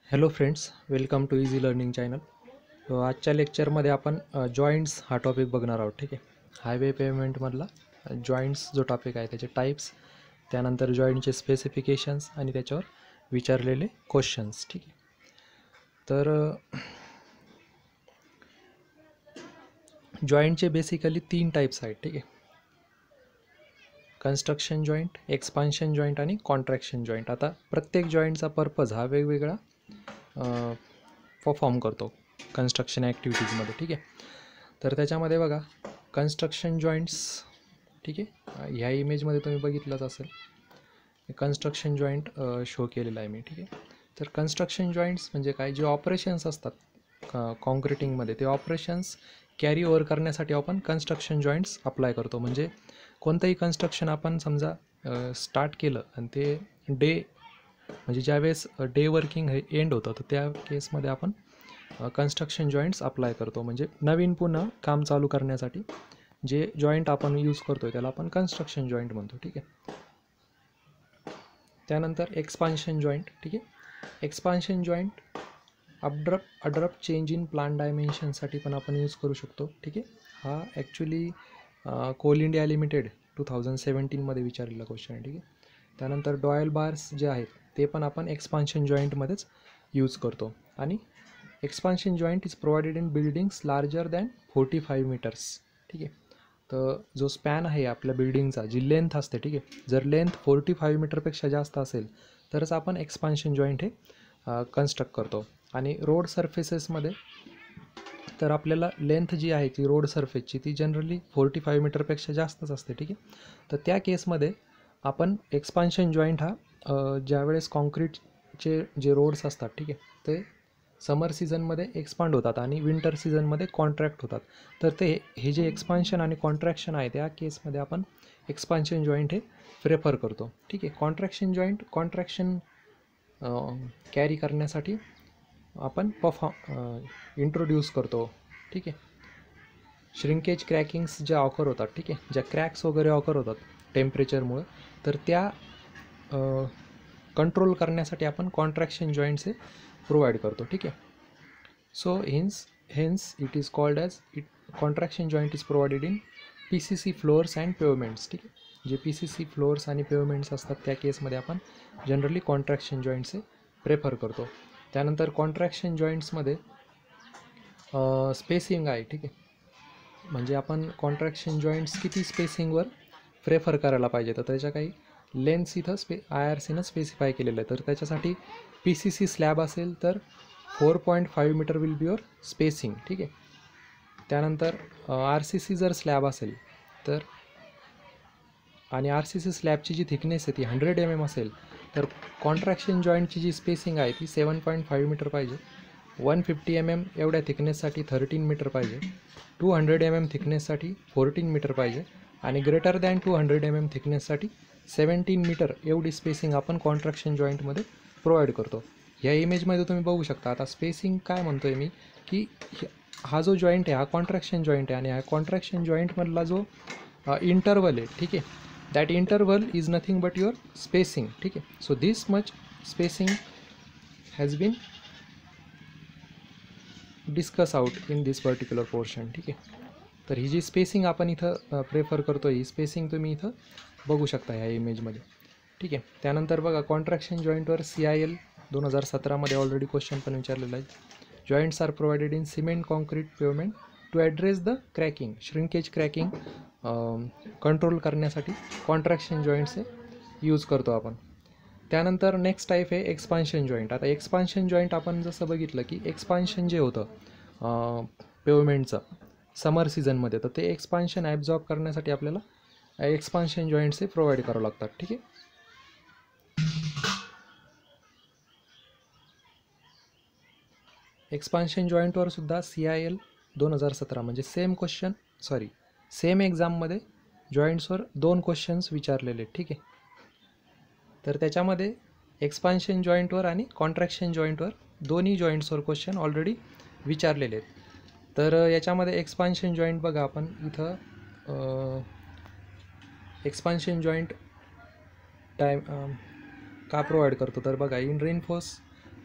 Hello friends, welcome to easy learning channel. आजच्या लेक्चरमध्ये आपण जॉईंट्स हा टॉपिक बघणार आहोत. ठीक आहे, हायवे पेमेंटमधला जॉईंट्स जो टॉपिक आहे त्याचे टाईप्स, त्यानंतर जॉईंटचे स्पेसिफिकेशन्स आणि त्याच्यावर विचारलेले क्वेश्चन्स. ठीक आहे, तर जॉईंटचे बेसिकली 3 टाईप्स आहेत. ठीक आहे, कन्स्ट्रक्शन जॉईंट, एक्सपान्शन जॉईंट आणि कॉन्ट्रॅक्शन जॉईंट. आता प्रत्येक जॉईंटचा पर्पज हा वेगवेगळा परफॉर्म करतो कन्स्ट्रक्शन ॲक्टिव्हिटीजमध्ये. ठीक आहे, तर त्याच्यामध्ये बघा कन्स्ट्रक्शन जॉईंट्स. ठीक आहे, ह्या इमेजमध्ये तुम्ही बघितलंच असेल, कन्स्ट्रक्शन जॉईंट शो केलेला आहे मी. ठीक आहे, तर कन्स्ट्रक्शन जॉईंट्स म्हणजे काय, जे ऑपरेशन्स असतात कॉन्क्रिटिंगमध्ये, ते ऑपरेशन्स कॅरी ओव्हर करण्यासाठी आपण कन्स्ट्रक्शन जॉईंट्स अप्लाय करतो. म्हणजे कोणतंही कन्स्ट्रक्शन आपण समजा स्टार्ट केलं आणि ते म्हणजे ज्यावेळेस डे वर्किंग हे एंड होतं, तर त्या केसमध्ये आपण कन्स्ट्रक्शन जॉईंट्स अप्लाय करतो. म्हणजे नवीन पुन्हा काम चालू करण्यासाठी जे जॉईंट आपण यूज करतो आहे त्याला आपण कन्स्ट्रक्शन जॉईंट म्हणतो. ठीक आहे, त्यानंतर एक्सपान्शन जॉईंट. ठीक आहे, expansion joint abrupt change in plan डायमेन्शनसाठी पण आपण यूज करू शकतो. ठीक आहे, हा ॲक्च्युली कोल इंडिया लिमिटेड 2017मध्ये विचारलेला क्वेश्चन आहे. ठीक आहे, त्यानंतर डॉयल बार्स जे आहेत ते पण आपण एक्सपान्शन जॉईंटमध्येच यूज करतो. आणि expansion joint is provided in buildings larger than 45 metres. ठीक आहे, तर जो स्पॅन आहे आपल्या बिल्डिंगचा, जी लेंथ असते, ठीक आहे, जर लेंथ 45 मीटरपेक्षा जास्त असेल तरच आपण एक्सपान्शन जॉईंट हे कन्स्ट्रक्ट करतो. आणि रोड सरफेसेसमध्ये तर आपल्याला लेंथ जी आहे ती रोड सरफेसची ती जनरली 45 मीटरपेक्षा जास्तच असते. ठीक आहे, तर त्या केसमध्ये आपण एक्सपान्शन जॉईंट हा ज्यावेळेस कॉन्क्रीटचे जे रोड्स असतात, ठीक आहे, ते समर सीझनमध्ये एक्सपांड होतात आणि विंटर सीझनमध्ये कॉन्ट्रॅक्ट होतात. तर हे जे एक्सपान्शन आणि कॉन्ट्रॅक्शन आहे त्या केसमध्ये आपण एक्सपान्शन जॉईंट हे प्रेफर करतो. ठीक आहे, कॉन्ट्रॅक्शन कॅरी करण्यासाठी आपण इंट्रोड्यूस करतो. ठीक आहे, श्रिंकेज क्रॅकिंग्स ज्या ऑकर होतात, ठीक आहे, ज्या क्रॅक्स वगैरे ऑकर होतात टेम्परेचरमुळे, तर त्या कंट्रोल करण्यासाठी आपण कॉन्ट्रॅक्शन जॉईंट्स हे प्रोव्हाइड करतो. ठीक आहे, so hence it is called as contraction joint is provided in PCC floors and pavements. ठीक आहे, जे PCC फ्लोअर्स आणि पेवमेंट्स असतात त्या केसमध्ये आपण जनरली कॉन्ट्रॅक्शन जॉईंट्स हे प्रेफर करतो. त्यानंतर कॉन्ट्रॅक्शन जॉईंट्समध्ये स्पेसिंग आहे. ठीक आहे, म्हणजे आपण कॉन्ट्रॅक्शन जॉईंट्स किती स्पेसिंगवर प्रेफर करायला पाहिजे, तर त्याच्या काही लेन्स इथं IRCनं स्पेसिफाय केलेलं आहे. तर त्याच्यासाठी PCC स्लॅब असेल तर 4.5 metre will be your spacing. ठीक आहे, त्यानंतर RCC जर स्लॅब असेल तर, आणि RCC स्लॅबची जी थिकनेस आहे ती 100 mm असेल, तर कॉन्ट्रॅक्शन जॉईंटची जी स्पेसिंग आहे ती 7.5 मीटर पाहिजे. 150 mm एवढ्या थिकनेससाठी 13 मीटर पाहिजे. 200 mm थिकनेससाठी 14 मीटर पाहिजे. आणि ग्रेटर दॅन 200 mm थिकनेससाठी 17 मीटर एवढी स्पेसिंग आपण कॉन्ट्रॅक्शन जॉईंटमध्ये प्रोव्हाइड करतो. ह्या इमेजमध्ये तुम्ही बघू शकता. आता स्पेसिंग काय म्हणतो आहे मी, की हा जो जॉईंट आहे हा कॉन्ट्रॅक्शन जॉईंट आहे, आणि हा कॉन्ट्रॅक्शन जॉईंटमधला जो इंटरवल आहे, ठीक आहे, that interval is nothing but your spacing. ठीक आहे, so this much spacing has been discuss out in this particular portion. ठीक आहे, तर ही जी स्पेसिंग आपण इथं प्रेफर करतो, ही स्पेसिंग तुम्ही इथं बघू शकता ह्या इमेजमध्ये. ठीक आहे, त्यानंतर बघा कॉन्ट्रॅक्शन जॉईंटवर CIL 2017मध्ये ऑलरेडी क्वेश्चन पण विचारलेला आहे. Joints are provided in cement concrete pavement to address the cracking. Shrinkage cracking control करण्यासाठी कॉन्ट्रॅक्शन जॉईंट्स हे यूज करतो आपण. त्यानंतर नेक्स्ट टाईप आहे एक्सपान्शन जॉईंट. आता एक्सपान्शन जॉईंट आपण जसं बघितलं की एक्सपान्शन जे होतं पेवमेंटचं समर सीझनमध्ये, तर ते एक्सपान्शन ॲब्झॉर्ब करण्यासाठी आपल्याला एक्सपान्शन जॉईंट्स हे प्रोव्हाइड करावं लागतात. ठीक आहे, एक्सपान्शन जॉईंटवर सुद्धा CIL 2017 म्हणजे सेम एक्झाममध्ये जॉईंट्सवर 2 क्वेश्चन्स विचारलेले. ठीक आहे, तर त्याच्यामध्ये एक्सपान्शन जॉईंटवर आणि कॉन्ट्रॅक्शन जॉईंटवर दोन्ही जॉईंट्सवर क्वेश्चन ऑलरेडी विचारलेले आहेत. तर याच्यामध्ये एक्सपान्शन जॉईंट बघा, आपण इथं एक्सपान्शन जॉईंट का प्रोव्हाइड करतो, तर बघा in reinforce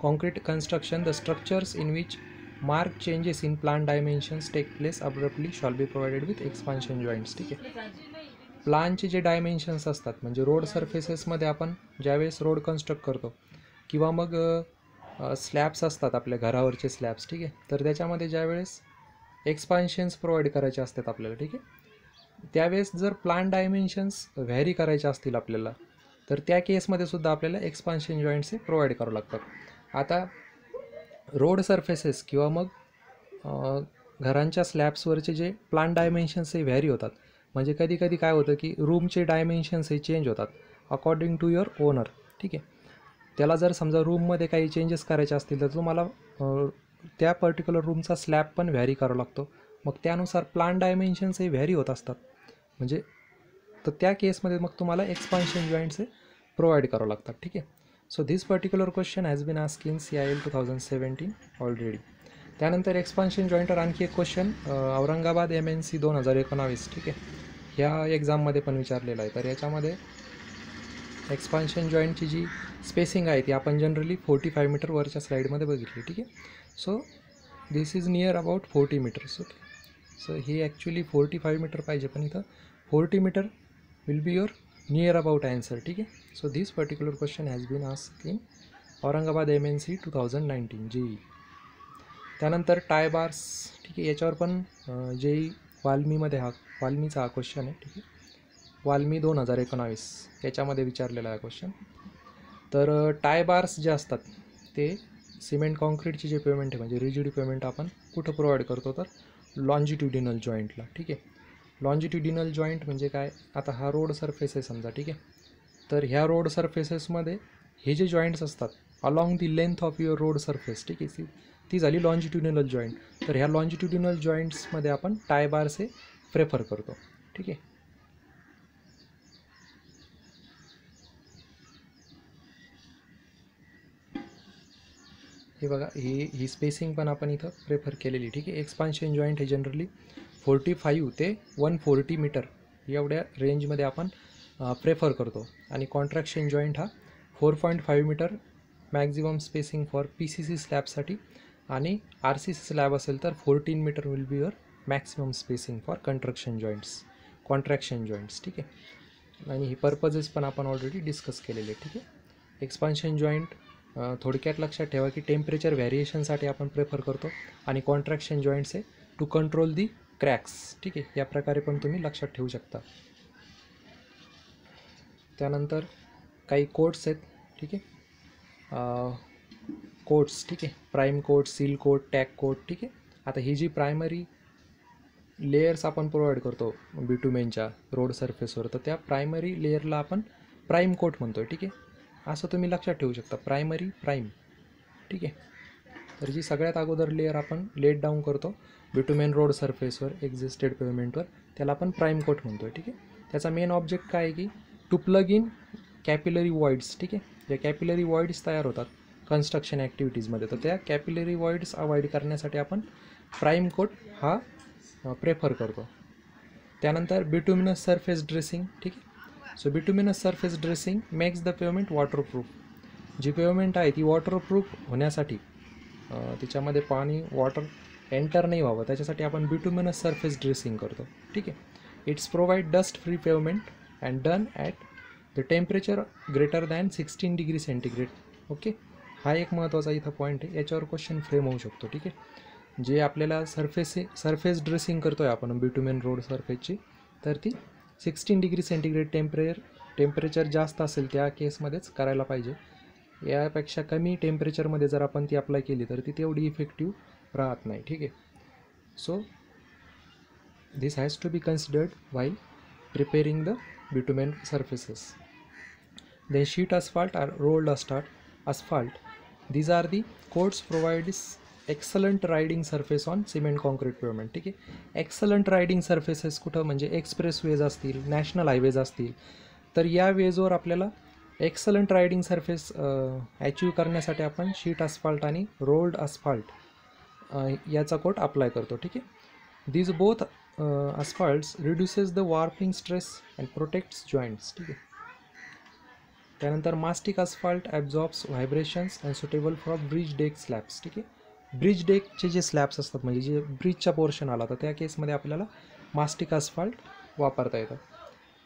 concrete construction, the structures in which marked changes in plan dimensions take place abruptly shall be provided with expansion joints. ठीक आहे. प्लानचे जे डायमेन्शन्स असतात म्हणजे रोड सर्फेसेसमध्ये आपण ज्यावेळेस रोड कन्स्ट्रक्ट करतो किंवा मग स्लॅब्स असतात आपल्या घरावरचे स्लॅब्स, ठीक आहे, तर त्याच्यामध्ये ज्यावेळेस एक्सपान्शन्स प्रोव्हाइड करायचे असतात आपल्याला, ठीक आहे, त्यावेळेस जर प्लान डायमेन्शन्स व्हॅरी करायचे असतील आपल्याला तर त्या केसमध्ये सुद्धा आपल्याला एक्सपान्शन जॉईंट्स हे प्रोव्हाइड करावं लागतात. आता रोड सर्फेसेस किंवा मग घरांच्या स्लॅब्सवरचे जे प्लान डायमेन्शन्स हे व्हॅरी होतात. म्हणजे कधी कधी काय होतं की रूमचे डायमेन्शन्स हे चेंज होतात अकॉर्डिंग टू युअर ओनर, ठीक आहे. त्याला जर समजा रूममध्ये काही चेंजेस करायचे असतील तर तुम्हाला त्या पर्टिक्युलर रूमचा स्लॅब पण व्हॅरी करावा लागतो. मग त्यानुसार प्लान डायमेन्शन्स हे व्हॅरी होत असतात. म्हणजे तर त्या केसमध्ये मग तुम्हाला एक्सपान्शन जॉईंट्स हे प्रोव्हाइड करावं लागतात, ठीक आहे. So this particular question has been ask in CIL 2017 already. त्यानंतर एक्सपान्शन जॉईंटवर आणखी एक क्वेश्चन औरंगाबाद MNC 2019, ठीक आहे, ह्या एक्झाममध्ये पण विचारलेला आहे. तर याच्यामध्ये एक्सपान्शन जॉईंटची जी स्पेसिंग आहे ती आपण जनरली 45 मीटर वरच्या स्लाईडमध्ये बघितली, ठीक आहे. So this is near about 40 metres. Okay, so ही ॲक्च्युली 45 मीटर पाहिजे पण इथं 40 metre will be your near about answer, ठीक आहे. So this particular question has been ask in Aurangabad MNC 2019 JEE. त्यानंतर टाय बार्स, ठीक आहे, याच्यावर पण JEE वाल्मीमध्ये वाल्मीचा हा क्वेश्चन आहे, ठीक आहे, वाल्मी 2019 त्याच्यामध्ये विचारलेला आहे क्वेश्चन. तर टाय बार्स जे असतात ते सिमेंट कॉन्क्रीटची जे पेमेंट आहे म्हणजे रिजिड पेमेंट आपण कुठं प्रोव्हाइड करतो तर लॉन्जिट्युडिनल जॉईंटला, ठीक आहे. लॉन्जिट्युडिनल जॉईंट म्हणजे काय, आता हा रोड सरफेस आहे समजा, ठीक आहे, तर ह्या रोड सरफेसेसमध्ये हे जे जॉईंट्स असतात along the length of your road surface, ठीक आहे, ती झाली लॉन्जिट्युडिनल जॉईंट. तर ह्या लॉन्जिट्युडिनल जॉईंट्समध्ये आपण टाय बार्स हे प्रेफर करतो, ठीक आहे. हे बघा ही स्पेसिंग पण आपण इथं प्रेफर केलेली, ठीक आहे. एक्सपान्शन जॉईंट हे जनरली 45 ते 140 मीटर एवढ्या रेंजमध्ये आपण प्रेफर करतो आणि कॉन्ट्रॅक्शन जॉईंट हा 4.5 metre maximum spacing for PCC स्लॅबसाठी आणि RCC स्लॅब असेल तर 14 metre will be your maximum spacing for contraction joints, ठीक आहे. आणि ही पर्पजेस पण आपण ऑलरेडी डिस्कस केलेले, ठीक आहे. एक्सपान्शन जॉईंट थोडक्यात लक्षात ठेवा की टेम्परेचर व्हॅरिएशनसाठी आपण प्रेफर करतो आणि कॉन्ट्रॅक्शन जॉईंट्स आहे टू कंट्रोल दी क्रॅक्स, ठीक आहे. या प्रकारे पण तुम्ही लक्षात ठेवू शकता. त्यानंतर काही कोट्स आहेत, ठीक आहे, कोट्स, ठीक आहे, prime coat, seal coat, tack coat, ठीक आहे. आता ही जी प्रायमरी लेयर्स आपण प्रोव्हाइड करतो बिटुमेनच्या रोड सरफेसवर तर त्या प्रायमरी लेयरला आपण प्राईम कोट म्हणतो, ठीक आहे. असं तुम्ही लक्षात ठेवू शकता, प्राईम, ठीक आहे. तर जी सगळ्यात अगोदर लेयर आपण लेट डाऊन करतो बिटुमेन रोड सरफेसवर एक्झिस्टेड पेव्हमेंटवर त्याला आपण प्राईम कोट म्हणतो, ठीक आहे. त्याचा मेन ऑब्जेक्ट काय आहे की to plug in capillary voids, ठीक आहे. ज्या कॅपिलरी वॉइड्स तयार होतात कन्स्ट्रक्शन ॲक्टिव्हिटीजमध्ये तर त्या कॅपिलरी वॉइड्स अवॉइड करण्यासाठी आपण प्राईम कोट हा प्रेफर करतो. त्यानंतर बिटुमिनस सरफेस ड्रेसिंग, ठीक आहे. So bituminous surface dressing makes the pavement waterproof. जी पेव्हमेंट आहे ती वॉटरप्रूफ होण्यासाठी तिच्यामध्ये पाणी वॉटर एंटर नाही व्हावं त्याच्यासाठी आपण बिटुमिनस सरफेस ड्रेसिंग करतो, ठीक आहे. It's provide dust free pavement and done at the temperature greater than 16 degree centigrade. Okay, हा एक महत्त्वाचा इथं पॉईंट आहे, याच्यावर क्वेश्चन फ्रेम होऊ शकतो, ठीक आहे. जे आपल्याला सरफेस ड्रेसिंग करतो आहे आपण बिटुमेन रोड सरफेसची तर ती 16 डिग्री सेंटीग्रेड टेम्परेचर जास्त असेल त्या केसमध्येच करायला पाहिजे. यापेक्षा कमी टेम्परेचरमध्ये जर आपण ती अप्लाय केली तर ती तेवढी इफेक्टिव्ह राहत नाही, ठीक आहे. So this has to be considered while preparing the bitumen surfaces. Then sheet asphalt or rolled asphalt. These are the coats provides excellent riding surface on cement concrete pavement, ठीक आहे. एक्सलंट रायडिंग सर्फेसेस कुठं म्हणजे express veg असतील, national highways असतील तर या वेजवर आपल्याला excellent riding surface achieve करण्यासाठी आपण शीट अस्फाल्ट आणि रोल्ड अस्फाल्ट याचा कोट अप्लाय करतो, ठीक आहे. These both asphalts reduces the warping stress and protects joints, ठीक आहे. त्यानंतर mastic asphalt absorbs vibrations and suitable for bridge deck slabs. ठीक आहे, ब्रिज डेकचे जे स्लॅब्स असतात म्हणजे जे ब्रिजचा पोर्शन आला तर त्या केसमध्ये आपल्याला मास्टिक अस्फाल्ट वापरता येतं.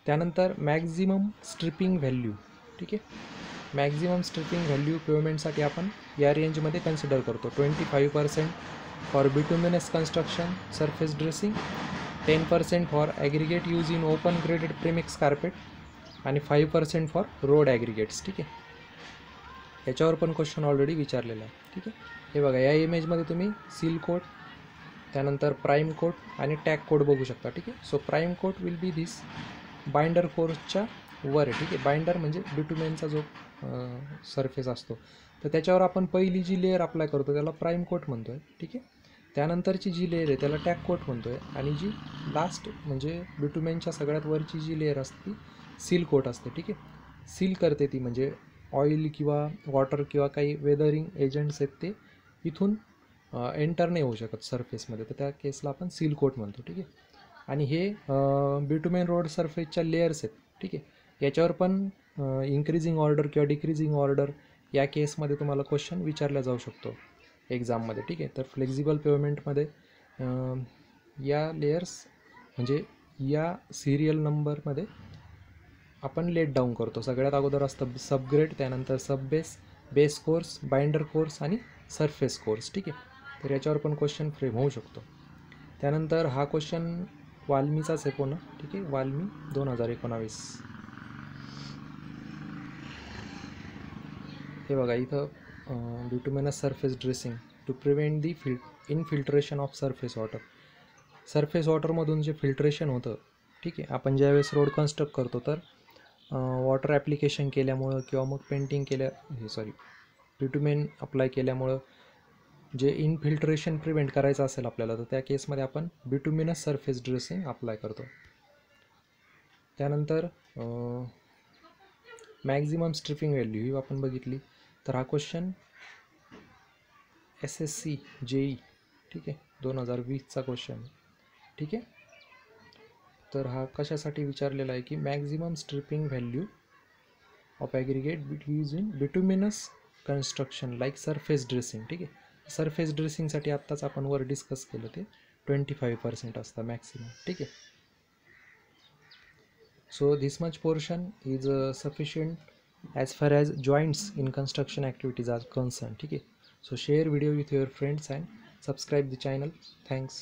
त्यानंतर मॅक्झिमम स्ट्रिपिंग व्हॅल्यू. ठीक आहे, मॅक्झिमम स्ट्रिपिंग व्हॅल्यू पेमेंटसाठी आपण या रेंजमध्ये कन्सिडर करतो. 25% for bituminous construction surface dressing, 10% for aggregate use in open graded premix carpet आणि 5% फॉर रोड ॲग्रिगेट्स. ठीक आहे, याच्यावर पण क्वेश्चन ऑलरेडी विचारलेला आहे. ठीक आहे, हे बघा या इमेजमध्ये तुम्ही सील कोट, त्यानंतर प्राईम कोट आणि टॅग कोट बघू शकता. ठीक आहे, so prime coat will be this binder कोर्सच्या वर आहे. ठीक आहे, बाइंडर म्हणजे बिटुमेनचा जो सरफेस असतो तर त्याच्यावर आपण पहिली जी लेअर अप्लाय करतो त्याला प्राईम कोट म्हणतो आहे. ठीक आहे, त्यानंतरची जी लेअर आहे त्याला टॅग कोट म्हणतो आहे आणि जी लास्ट म्हणजे बिटुमेनच्या सगळ्यात वरची जी लेअर असते ती सील कोट असते. ठीक आहे, सील करते ती म्हणजे ऑइल किंवा वॉटर किंवा काही वेदरिंग एजंट्स आहेत ते इथून एंटर नाही होऊ शकत सरफेसमध्ये, तर त्या केसला आपण सील कोट म्हणतो. ठीक आहे, आणि हे बिटुमेन रोड सरफेसच्या लेयर्स आहेत. ठीक आहे, याच्यावर पण इन्क्रीजिंग ऑर्डर किंवा डिक्रीजिंग ऑर्डर या केसमध्ये तुम्हाला क्वेश्चन विचारला जाऊ शकतो एक्झाममध्ये. ठीक आहे, तर फ्लेक्झिबल पेमेंटमध्ये या लेयर्स म्हणजे या सिरियल नंबरमध्ये आपण लेट डाऊन करतो. सगळ्यात अगोदर असतं सबग्रेड, त्यानंतर sub base, base course, binder course आणि सरफेस कोर्स. ठीक आहे, तर याच्यावर पण क्वेश्चन फ्रेम होऊ शकतो. त्यानंतर हा क्वेश्चन वाल्मीचाच आहे पुन्हा. ठीक आहे, वाल्मी 2019. हे बघा इथं bituminous surface dressing to prevent the infiltration of surface water. Surface वॉटरमधून जे फिल्ट्रेशन होतं, ठीक आहे, आपण ज्यावेळेस रोड कन्स्ट्रक्ट करतो तर वॉटर ॲप्लिकेशन केल्यामुळं किंवा मग पेंटिंग बिटुमेन अप्लाय केल्यामुळं जे इनफिल्ट्रेशन प्रिव्हेंट करायचं असेल आपल्याला तर त्या केसमध्ये आपण बिटुमिनस सरफेस ड्रेसिंग अप्लाय करतो. त्यानंतर मॅक्झिमम स्ट्रिपिंग व्हॅल्यू ही आपण बघितली. तर हा क्वेश्चन SSC JE, ठीक आहे, 2020चा क्वेश्चन. ठीक आहे, तर हा कशासाठी विचारलेला आहे की maximum stripping value of aggregate use in bituminous construction like surface dressing. ठीक आहे, सरफेस ड्रेसिंगसाठी आत्ताच आपण वर डिस्कस केलं ते 25% असतं मॅक्सिमम. ठीक आहे, so this much portion is sufficient as far as joints in construction activities are concern. ठीक आहे, so share video with your friends and subscribe the channel. Thanks.